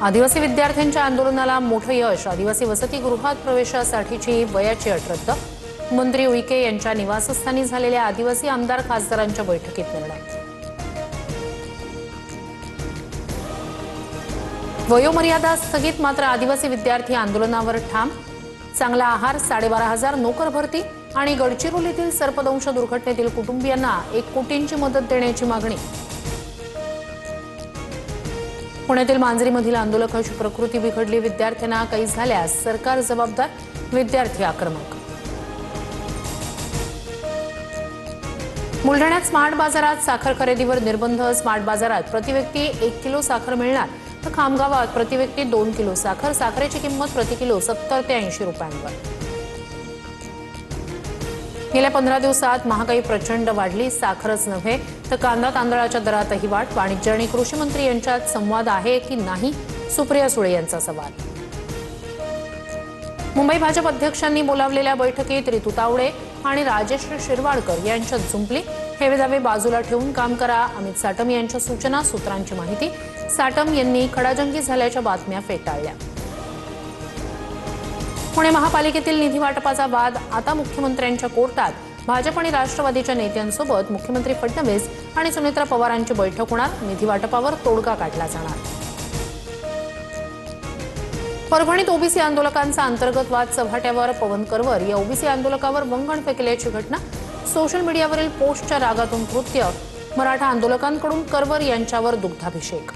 आदिवासी विद्यार्थ्यांच्या आंदोलनाला मोठं यश. आदिवासी वसतिगृहात प्रवेशासाठीची वयाची अट रद्द. मंत्री उईके यांच्या निवासस्थानी झालेल्या आदिवासी आमदार खासदारांच्या बैठकीत निर्णय. वयोमर्यादा स्थगित, मात्र आदिवासी विद्यार्थी आंदोलनावर ठाम. चांगला आहार, 12,500 नोकर भरती आणि गडचिरोलीतील सर्पदंश दुर्घटनेतील कुटुंबियांना 1 कोटींची मदत देण्याची मागणी. पुण्यातील मांजरीमधील आंदोलकांची प्रकृती बिघडली. विद्यार्थ्यांना काही झाल्यास सरकार जबाबदार. विद्यार्थी आक्रमक. बुलढाण्यात स्मार्ट बाजारात साखर खरेदीवर निर्बंध. स्मार्ट बाजारात प्रतिव्यक्ती 1 किलो साखर मिळणार, तर खामगावात प्रतिव्यक्ती 2 किलो साखर. साखरेची किंमत प्रति किलो 70 ते 80 रुपयांवर. गेल्या 15 दिवसात महागाई प्रचंड वाढली. साखरच नव्हे तर कांदा तांदळाच्या दरातही वाढ. वाणिज्य आणि कृषी मंत्री यांच्यात संवाद आहे की नाही, सुप्रिया सुळे यांचा सवाल. मुंबई भाजप अध्यक्षांनी बोलावलेल्या बैठकीत रितू तावडे आणि राजेश शिरवाडकर यांच्यात जुंपली. हे दावे बाजूला ठेवून काम करा, अमित साटम यांच्या सूचना. सूत्रांची माहिती. साटम यांनी खडाजंगी झाल्याच्या बातम्या फेटाळल्या. पुणे महापालिकेतील निधी वाटपाचा वाद आता मुख्यमंत्र्यांच्या कोर्टात. भाजप आणि राष्ट्रवादीच्या नेत्यांसोबत मुख्यमंत्री फडणवीस आणि सुनेत्रा पवारांची बैठक होणार. निधी वाटपावर तोडगा काढला जाणार. परभणीत ओबीसी आंदोलकांचा अंतर्गत वाद चव्हाट्यावर. पवन करवर या ओबीसी आंदोलकावर वंगण फेकल्याची घटना. सोशल मीडियावरील पोस्टच्या रागातून कृत्य. मराठा आंदोलकांकडून करवर यांच्यावर दुग्धाभिषेक.